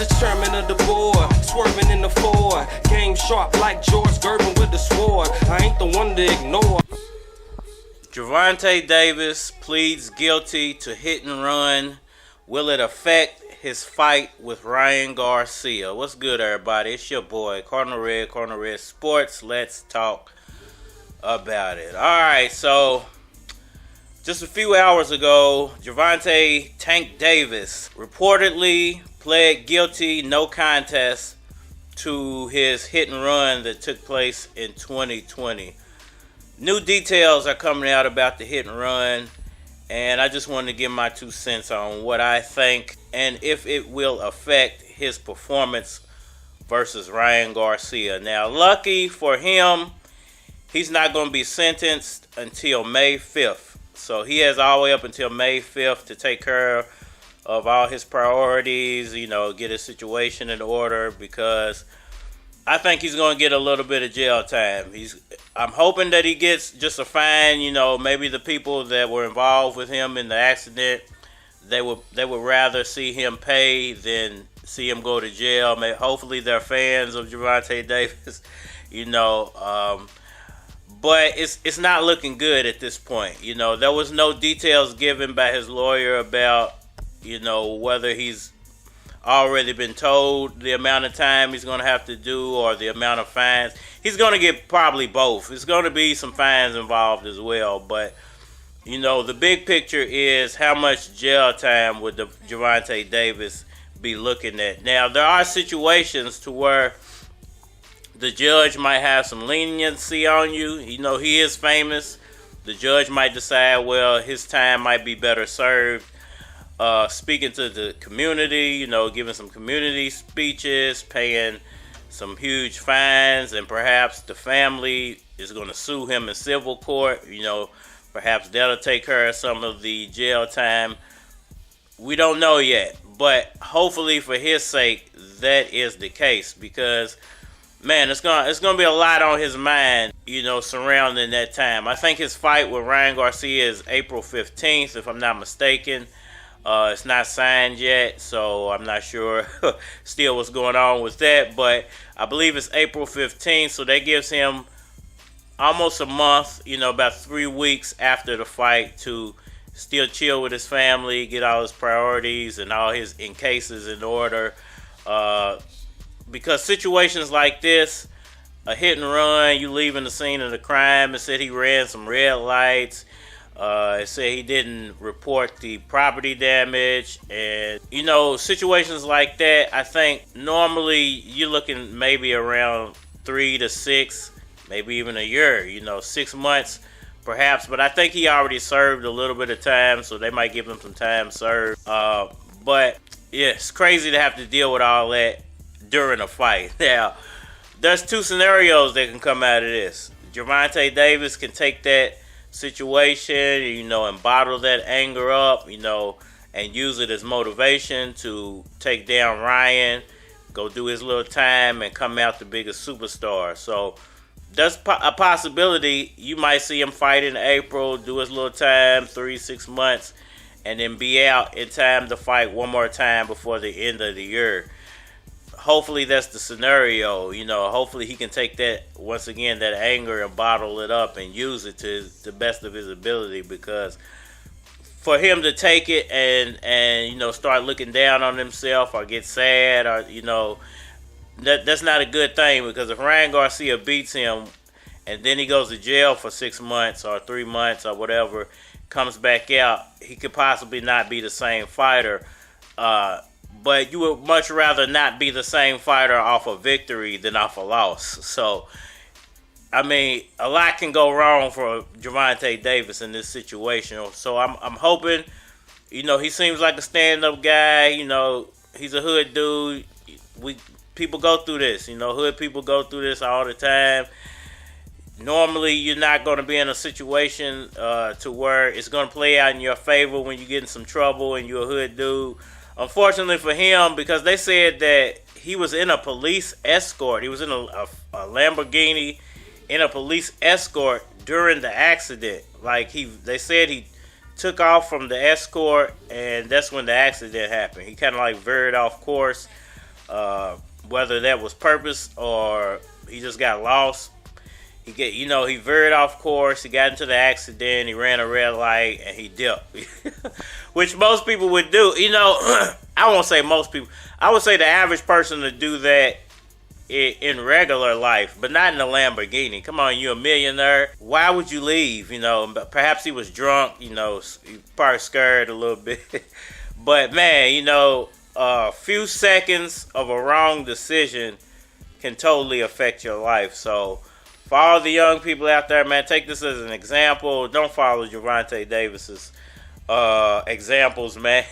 the chairman of the board, swerving in the Ford. Game sharp like George Gervin with the sword. I ain't the one to ignore. Gervonta Davis pleads guilty to hit and run. Will it affect his fight with Ryan Garcia? What's good, everybody? It's your boy, Cardinal Red Sports. Let's talk about it. Alright, so just a few hours ago, Gervonta Tank Davis reportedly pled guilty, no contest, to his hit and run that took place in 2020. New details are coming out about the hit and run, and I just wanted to give my 2 cents on what I think and if it will affect his performance versus Ryan Garcia. Now, lucky for him, he's not going to be sentenced until May 5th. So he has all the way up until May 5th to take care of all his priorities, get his situation in order, because I think he's going to get a little bit of jail time. I'm hoping that he gets just a fine. Maybe the people that were involved with him in the accident, they would rather see him pay than see him go to jail. Hopefully they're fans of Gervonta Davis, but it's not looking good at this point. There was no details given by his lawyer about, whether he's already been told the amount of time he's going to have to do or the amount of fines. He's going to get probably both. There's going to be some fines involved as well. But, the big picture is how much jail time would Gervonta Davis be looking at. Now, there are situations to where the judge might have some leniency on you. He is famous. The judge might decide, well, his time might be better served speaking to the community, giving some community speeches, paying some huge fines, and perhaps the family is going to sue him in civil court. Perhaps that'll take care of some of the jail time. We don't know yet, but hopefully for his sake, that is the case, because man, it's gonna be a lot on his mind, surrounding that time. I think his fight with Ryan Garcia is April 15th, if I'm not mistaken. It's not signed yet, so I'm not sure still what's going on with that, but I believe it's April 15th, so that gives him almost a month, about 3 weeks after the fight to still chill with his family, get all his priorities and all his cases in order. Because situations like this, a hit and run, you leaving the scene of the crime, it said he ran some red lights. It said he didn't report the property damage, and situations like that, I think normally you're looking maybe around 3 to 6, maybe even a year, 6 months perhaps, but I think he already served a little bit of time, so they might give him some time served. But yeah, it's crazy to have to deal with all that during a fight. Now, there's 2 scenarios that can come out of this. Gervonta Davis can take that situation, and bottle that anger up, and use it as motivation to take down Ryan, go do his little time, and come out the biggest superstar. So that's a possibility. You might see him fight in April, do his little time, 3-6 months, and then be out in time to fight one more time before the end of the year. Hopefully that's the scenario. Hopefully he can take that, once again, that anger and bottle it up and use it to the best of his ability, because for him to take it and start looking down on himself or get sad or that's not a good thing, because if Ryan Garcia beats him and then he goes to jail for 6 months or 3 months or whatever, comes back out, he could possibly not be the same fighter. But you would much rather not be the same fighter off a victory than off a loss. So, I mean, a lot can go wrong for Gervonta Davis in this situation. So I'm hoping, he seems like a stand-up guy. He's a hood dude. People go through this. Hood people go through this all the time. Normally, you're not going to be in a situation to where it's going to play out in your favor when you get in some trouble and you're a hood dude. Unfortunately for him, because they said that he was in a police escort. He was in a Lamborghini in a police escort during the accident. They said he took off from the escort, and that's when the accident happened. He kind of veered off course. Whether that was purpose or he just got lost. He veered off course. He got into the accident. He ran a red light and he dipped, which most people would do. I won't say most people. I would say the average person would do that in regular life, but not in a Lamborghini. Come on, you're a millionaire. Why would you leave? Perhaps he was drunk. He probably scared a little bit. But man, a few seconds of a wrong decision can totally affect your life. So for all the young people out there, man, take this as an example. Don't follow Gervonta Davis's examples, man.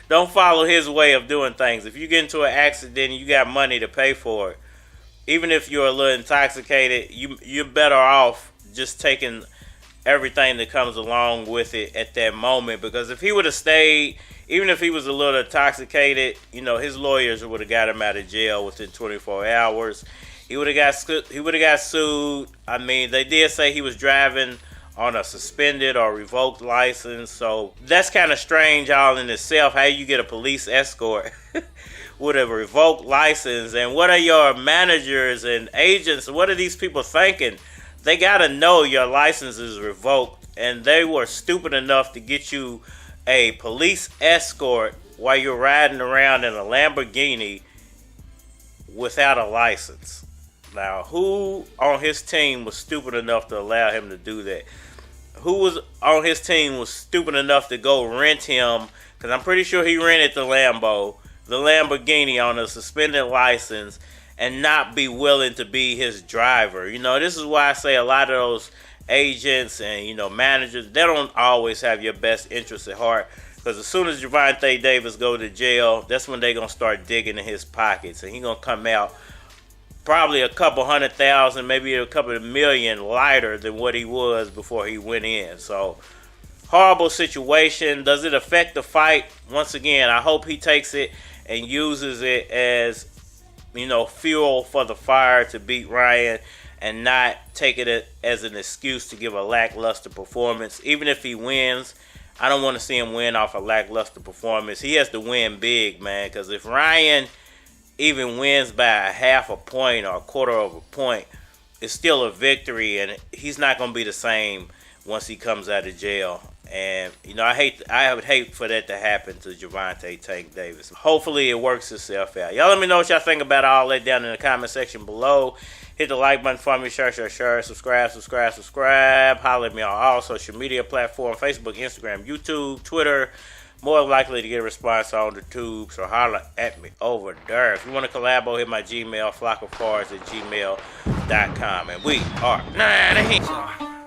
Don't follow his way of doing things. If you get into an accident and you got money to pay for it, even if you're a little intoxicated, you're better off just taking everything that comes along with it at that moment. Because if he would have stayed, even if he was a little intoxicated, his lawyers would have got him out of jail within 24 hours. He would have got sued. I mean, they did say he was driving on a suspended or revoked license. So that's kind of strange all in itself. How you get a police escort with a revoked license? And what are your managers and agents? What are these people thinking? They got to know your license is revoked. And they were stupid enough to get you a police escort while you're riding around in a Lamborghini without a license. Now, who on his team was stupid enough to allow him to do that? Who was on his team was stupid enough to go rent him? Because I'm pretty sure he rented the Lamborghini on a suspended license and not be willing to be his driver. This is why I say a lot of those agents and, managers, they don't always have your best interests at heart. Because as soon as Gervonta Davis go to jail, that's when they're going to start digging in his pockets. And he's going to come out probably a couple 100,000, maybe a couple of million lighter than what he was before he went in. So, horrible situation. Does it affect the fight? Once again, I hope he takes it and uses it as, fuel for the fire to beat Ryan and not take it as an excuse to give a lackluster performance. Even if he wins, I don't want to see him win off a lackluster performance. He has to win big, man, because if Ryan even wins by a half a point or a quarter of a point, it's still a victory, and he's not going to be the same once he comes out of jail. And I would hate for that to happen to Gervonta Tank Davis. Hopefully it works itself out. Y'all let me know what y'all think about all that down in the comment section below. Hit the like button for me, share, subscribe. Holler at me on all social media platforms, Facebook, Instagram, YouTube, Twitter. More likely to get a response on the tube, so holler at me over there. If you want to collabo, hit my Gmail, flockofcars@gmail.com. And we are 9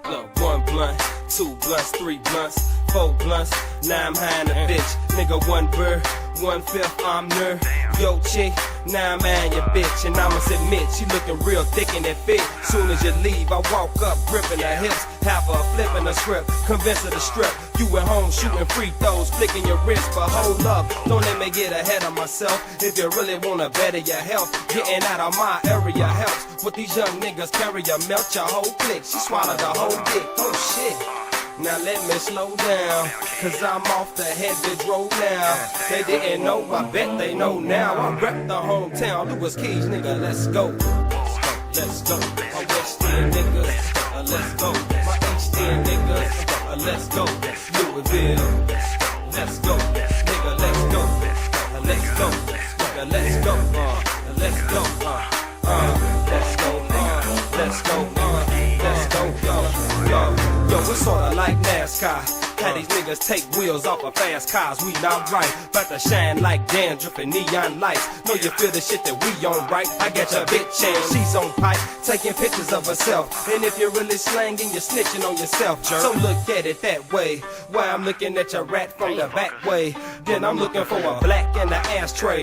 Look, 1 blunt, 2 blunts, 3 blunts, 4 blunts. Now I'm high in a bitch. Nigga, 1 bird, 1/5, I'm nerd. Yo, chick, now I'm at your bitch. And I'ma admit, she looking real thick in that fit. Soon as you leave, I walk up, gripping her hips. Have her flipping her script, convince her to strip. You at home shooting free throws, flicking your wrist. But hold up, don't let me get ahead of myself. If you really wanna better your health, getting out of my area helps. What these young niggas carry, you melt your whole clique. She swallowed the whole dick, oh shit. Now let me slow down, cause I'm off the heavy road now. They didn't know, I bet they know now. I rep the hometown, Louis Keys, nigga, let's go. Let's go, my West End niggas, let's go. My East End niggas, let's go. Louisville, let's go. Nigga, let's go. Let's go, nigga, let's go. Let's go, let's go, let's go, let's go, yo. Yo, it's sorta like NASCAR. How these niggas take wheels off of fast cars, we not right. About to shine like dandruff and neon lights. Know you feel the shit that we on, right? I got your bitch and she's on pipe, taking pictures of herself. And if you're really slanging, you're snitching on yourself, jerk. So look at it that way. While I'm looking at your rat from the back way, then I'm looking for a black in the ashtray.